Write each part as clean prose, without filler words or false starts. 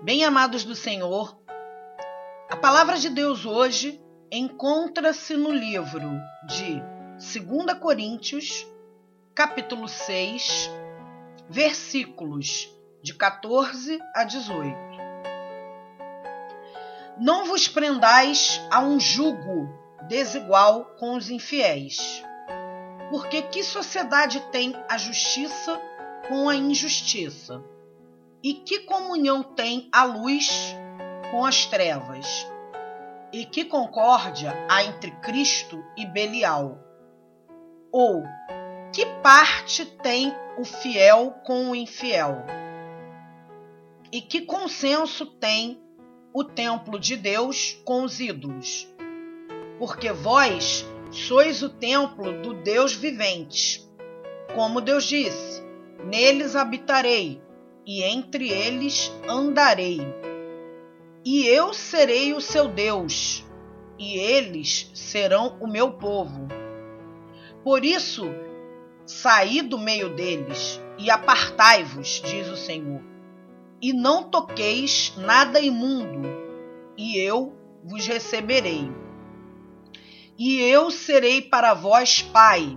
Bem-amados do Senhor, a palavra de Deus hoje encontra-se no livro de 2 Coríntios, capítulo 6, versículos de 14 a 18. Não vos prendais a um jugo desigual com os infiéis, porque que sociedade tem a justiça com a injustiça? E que comunhão tem a luz com as trevas? E que concórdia há entre Cristo e Belial? Ou que parte tem o fiel com o infiel? E que consenso tem o templo de Deus com os ídolos? Porque vós sois o templo do Deus vivente. Como Deus disse, neles habitarei, e entre eles andarei. E eu serei o seu Deus, e eles serão o meu povo. Por isso, saí do meio deles, e apartai-vos, diz o Senhor, e não toqueis nada imundo, e eu vos receberei. E eu serei para vós pai,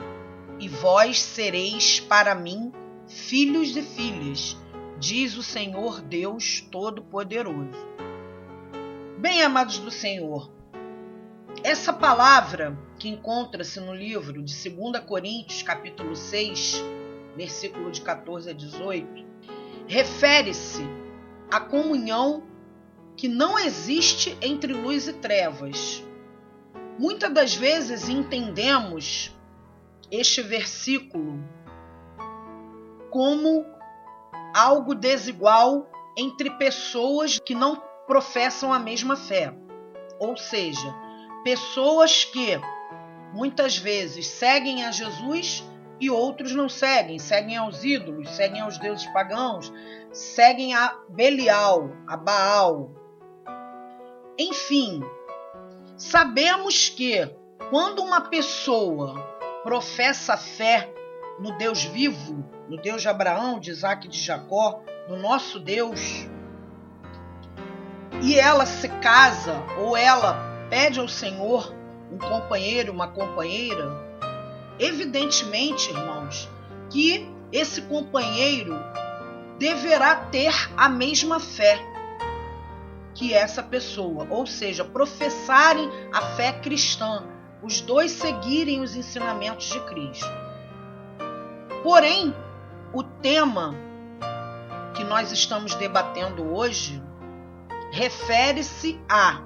e vós sereis para mim filhos e filhas, diz o Senhor Deus Todo-Poderoso. Bem, amados do Senhor, essa palavra que encontra-se no livro de 2 Coríntios, capítulo 6, versículo de 14 a 18, refere-se à comunhão que não existe entre luz e trevas. Muitas das vezes entendemos este versículo como algo desigual entre pessoas que não professam a mesma fé. Ou seja, pessoas que muitas vezes seguem a Jesus e outros não seguem. Seguem aos ídolos, seguem aos deuses pagãos, seguem a Belial, a Baal. Enfim, sabemos que quando uma pessoa professa fé no Deus vivo, no Deus de Abraão, de Isaac e de Jacó, no nosso Deus, e ela se casa ou ela pede ao Senhor um companheiro, uma companheira, evidentemente, irmãos, que esse companheiro deverá ter a mesma fé que essa pessoa, ou seja, professarem a fé cristã, os dois seguirem os ensinamentos de Cristo. Porém, o tema que nós estamos debatendo hoje refere-se a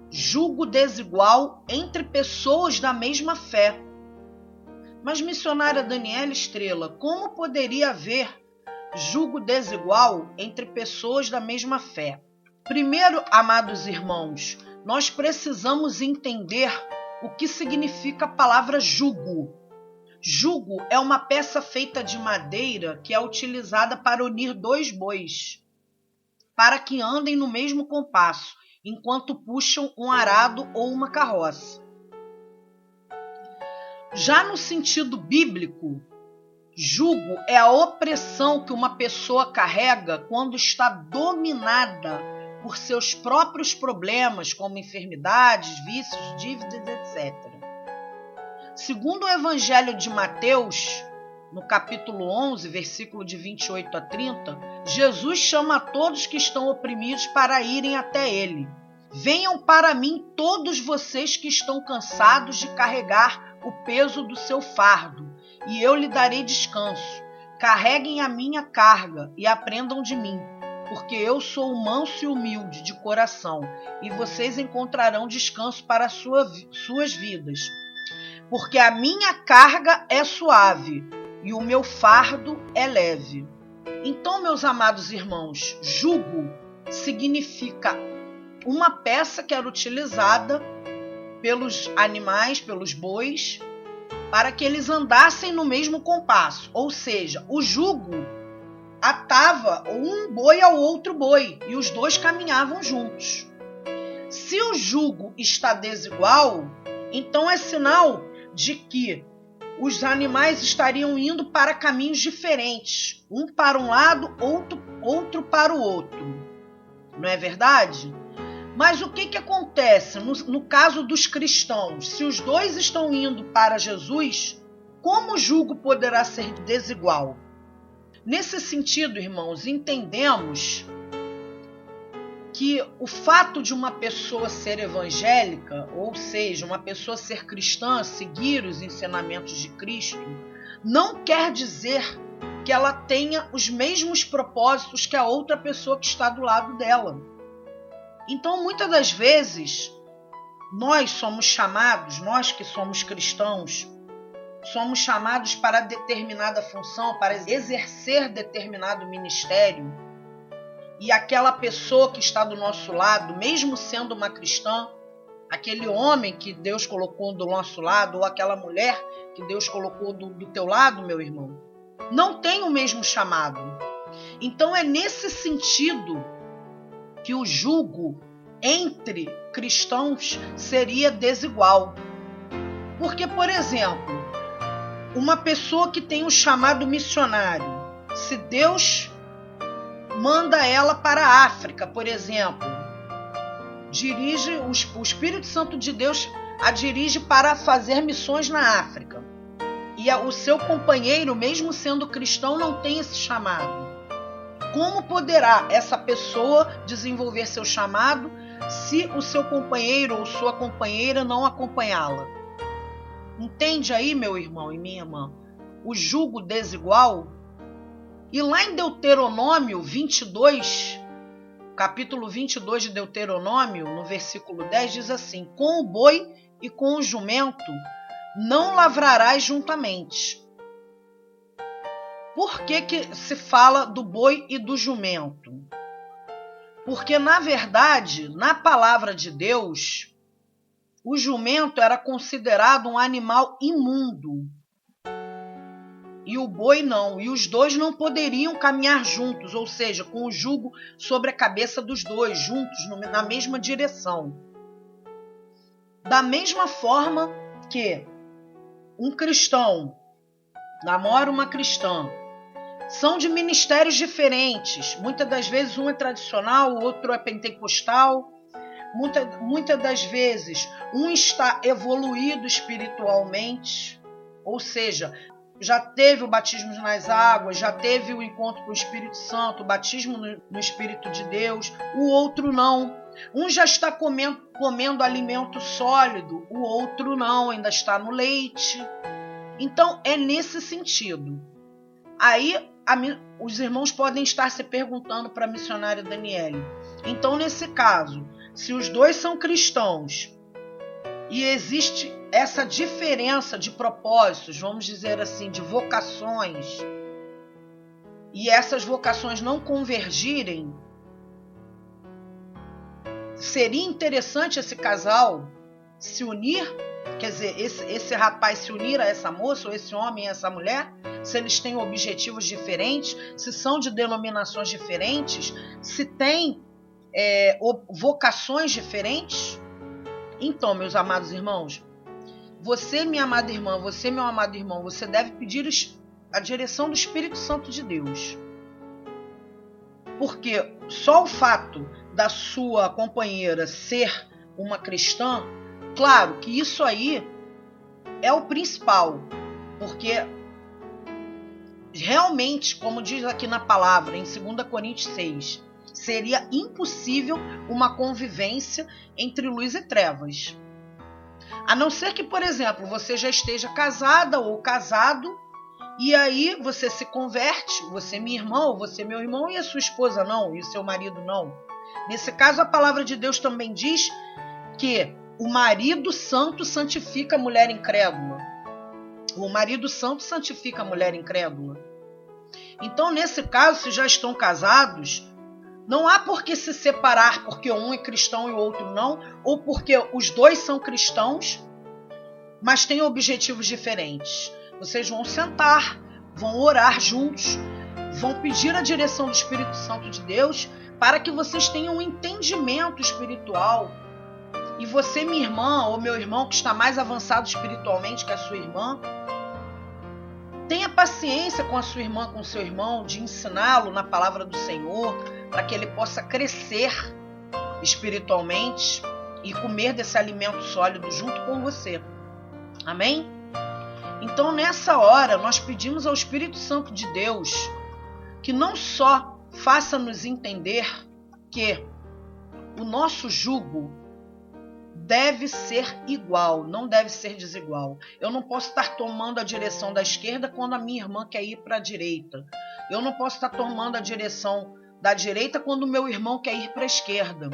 jugo desigual entre pessoas da mesma fé. Mas, missionária Daniela Estrela, como poderia haver jugo desigual entre pessoas da mesma fé? Primeiro, amados irmãos, nós precisamos entender o que significa a palavra jugo. Jugo é uma peça feita de madeira que é utilizada para unir dois bois, para que andem no mesmo compasso, enquanto puxam um arado ou uma carroça. Já no sentido bíblico, jugo é a opressão que uma pessoa carrega quando está dominada por seus próprios problemas, como enfermidades, vícios, dívidas, etc. Segundo o Evangelho de Mateus, no capítulo 11, versículo de 28 a 30, Jesus chama a todos que estão oprimidos para irem até ele. Venham para mim todos vocês que estão cansados de carregar o peso do seu fardo, e eu lhe darei descanso. Carreguem a minha carga e aprendam de mim, porque eu sou manso e humilde de coração, e vocês encontrarão descanso para suas vidas. Porque a minha carga é suave e o meu fardo é leve. Então, meus amados irmãos, jugo significa uma peça que era utilizada pelos animais, pelos bois, para que eles andassem no mesmo compasso. Ou seja, o jugo atava um boi ao outro boi e os dois caminhavam juntos. Se o jugo está desigual, então é sinal de que os animais estariam indo para caminhos diferentes, um para um lado, outro para o outro. não é verdade? Mas o que acontece no caso dos cristãos? Se os dois estão indo para Jesus, como o jugo poderá ser desigual? Nesse sentido, irmãos, entendemos que o fato de uma pessoa ser evangélica, ou seja, uma pessoa ser cristã, seguir os ensinamentos de Cristo, não quer dizer que ela tenha os mesmos propósitos que a outra pessoa que está do lado dela. Então, muitas das vezes, nós somos chamados, nós que somos cristãos, somos chamados para determinada função, para exercer determinado ministério. E aquela pessoa que está do nosso lado, mesmo sendo uma cristã, aquele homem que Deus colocou do nosso lado, ou aquela mulher que Deus colocou do teu lado, meu irmão, não tem o mesmo chamado. Então é nesse sentido que o jugo entre cristãos seria desigual. Porque, por exemplo, uma pessoa que tem um chamado missionário, se Deus manda ela para a África, por exemplo, o Espírito Santo de Deus a dirige para fazer missões na África. E o seu companheiro, mesmo sendo cristão, não tem esse chamado. Como poderá essa pessoa desenvolver seu chamado se o seu companheiro ou sua companheira não acompanhá-la? Entende aí, meu irmão e minha irmã, o jugo desigual? E lá em Deuteronômio 22, capítulo 22 de Deuteronômio, no versículo 10, diz assim: com o boi e com o jumento não lavrarás juntamente. Por que se fala do boi e do jumento? Porque, na verdade, na palavra de Deus, o jumento era considerado um animal imundo. E o boi não. E os dois não poderiam caminhar juntos, ou seja, com o jugo sobre a cabeça dos dois, juntos, na mesma direção. Da mesma forma que um cristão namora uma cristã, são de ministérios diferentes. Muitas das vezes um é tradicional, o outro é pentecostal. Muitas das vezes um está evoluído espiritualmente, ou seja, já teve o batismo nas águas, já teve o encontro com o Espírito Santo, o batismo no Espírito de Deus, o outro não. Um já está comendo alimento sólido, o outro não, ainda está no leite. Então, é nesse sentido. Aí, os irmãos podem estar se perguntando para a missionária Daniele. Então, nesse caso, se os dois são cristãos e existe essa diferença de propósitos, vamos dizer assim, de vocações, e essas vocações não convergirem, seria interessante esse casal se unir, quer dizer, esse rapaz se unir a essa moça, ou esse homem a essa mulher, se eles têm objetivos diferentes, se são de denominações diferentes, se têm vocações diferentes. Então, meus amados irmãos, você, minha amada irmã, você, meu amado irmão, você deve pedir a direção do Espírito Santo de Deus. Porque só o fato da sua companheira ser uma cristã, claro que isso aí é o principal, porque realmente, como diz aqui na palavra, em 2 Coríntios 6, seria impossível uma convivência entre luz e trevas. A não ser que, por exemplo, você já esteja casada ou casado, e aí você se converte, você minha irmã, ou você meu irmão, e a sua esposa não, e o seu marido não. Nesse caso, a palavra de Deus também diz que o marido santo santifica a mulher incrédula. O marido santo santifica a mulher incrédula. Então, nesse caso, se já estão casados, não há por que se separar porque um é cristão e o outro não, ou porque os dois são cristãos, mas têm objetivos diferentes. Vocês vão sentar, vão orar juntos, vão pedir a direção do Espírito Santo de Deus para que vocês tenham um entendimento espiritual. E você, minha irmã, ou meu irmão que está mais avançado espiritualmente que a sua irmã, tenha paciência com a sua irmã, com o seu irmão, de ensiná-lo na palavra do Senhor, para que ele possa crescer espiritualmente e comer desse alimento sólido junto com você. Amém? Então, nessa hora, nós pedimos ao Espírito Santo de Deus que não só faça-nos entender que o nosso jugo deve ser igual, não deve ser desigual. Eu não posso estar tomando a direção da esquerda quando a minha irmã quer ir para a direita. Eu não posso estar tomando a direção da direita quando o meu irmão quer ir para a esquerda.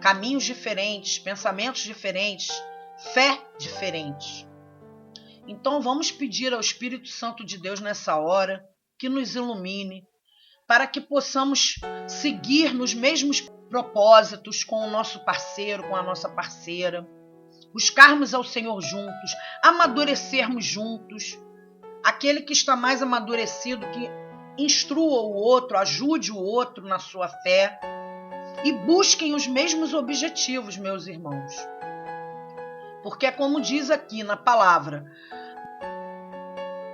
Caminhos diferentes, pensamentos diferentes, fé diferente. Então vamos pedir ao Espírito Santo de Deus nessa hora que nos ilumine para que possamos seguir nos mesmos propósitos com o nosso parceiro, com a nossa parceira, buscarmos ao Senhor juntos, amadurecermos juntos. Aquele que está mais amadurecido, que instrua o outro, ajude o outro na sua fé e busquem os mesmos objetivos, meus irmãos. Porque é como diz aqui na palavra,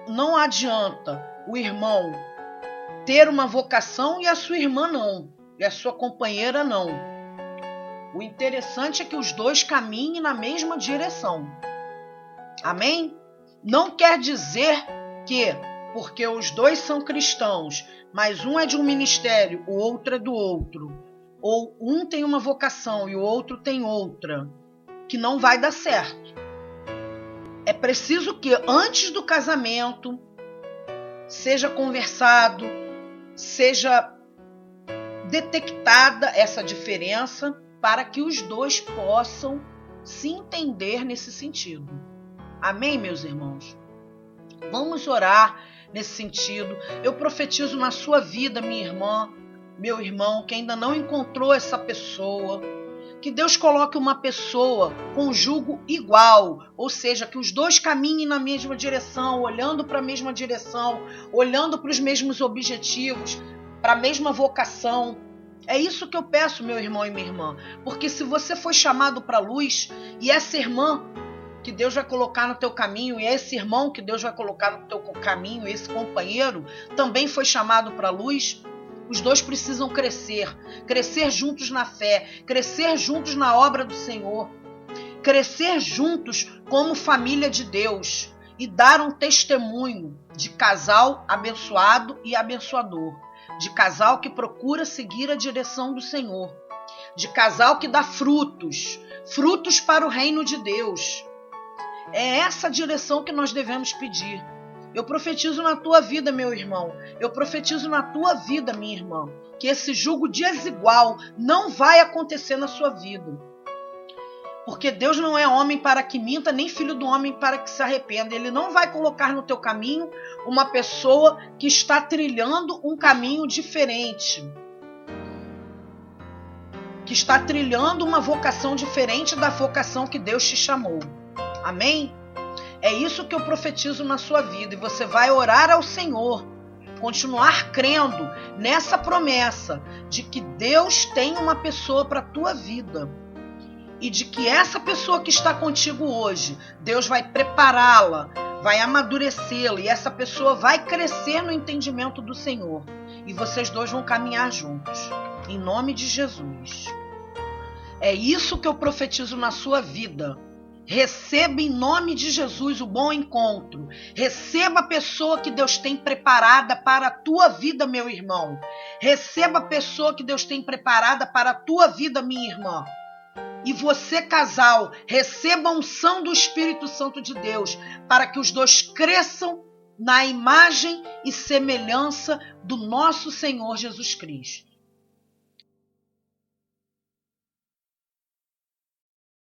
não adianta o irmão ter uma vocação e a sua irmã não, e a sua companheira não. O interessante é que os dois caminhem na mesma direção. Amém? Não quer dizer que, porque os dois são cristãos, mas um é de um ministério, o outro é do outro, ou um tem uma vocação e o outro tem outra, que não vai dar certo. É preciso que antes do casamento seja conversado, seja detectada essa diferença para que os dois possam se entender nesse sentido. Amém, meus irmãos? Vamos orar nesse sentido. Eu profetizo na sua vida, minha irmã, meu irmão, que ainda não encontrou essa pessoa, que Deus coloque uma pessoa com jugo igual, ou seja, que os dois caminhem na mesma direção, olhando para a mesma direção, olhando para os mesmos objetivos, para a mesma vocação. É isso que eu peço, meu irmão e minha irmã, porque se você foi chamado para a luz e essa irmã que Deus vai colocar no teu caminho, e esse irmão que Deus vai colocar no teu caminho, esse companheiro também foi chamado para a luz, os dois precisam crescer juntos na fé, crescer juntos na obra do Senhor, crescer juntos como família de Deus e dar um testemunho de casal abençoado e abençoador, de casal que procura seguir a direção do Senhor, de casal que dá frutos para o reino de Deus. É essa direção que nós devemos pedir. Eu profetizo na tua vida, meu irmão. Eu profetizo na tua vida, minha irmã, que esse jugo desigual não vai acontecer na sua vida. Porque Deus não é homem para que minta, nem filho do homem para que se arrependa. Ele não vai colocar no teu caminho uma pessoa que está trilhando um caminho diferente, que está trilhando uma vocação diferente da vocação que Deus te chamou. Amém? É isso que eu profetizo na sua vida. E você vai orar ao Senhor, continuar crendo nessa promessa de que Deus tem uma pessoa para a tua vida. E de que essa pessoa que está contigo hoje, Deus vai prepará-la, vai amadurecê-la. E essa pessoa vai crescer no entendimento do Senhor. E vocês dois vão caminhar juntos. Em nome de Jesus. É isso que eu profetizo na sua vida. Receba em nome de Jesus o bom encontro. Receba a pessoa que Deus tem preparada para a tua vida, meu irmão. Receba a pessoa que Deus tem preparada para a tua vida, minha irmã. E você, casal, receba a unção do Espírito Santo de Deus para que os dois cresçam na imagem e semelhança do nosso Senhor Jesus Cristo.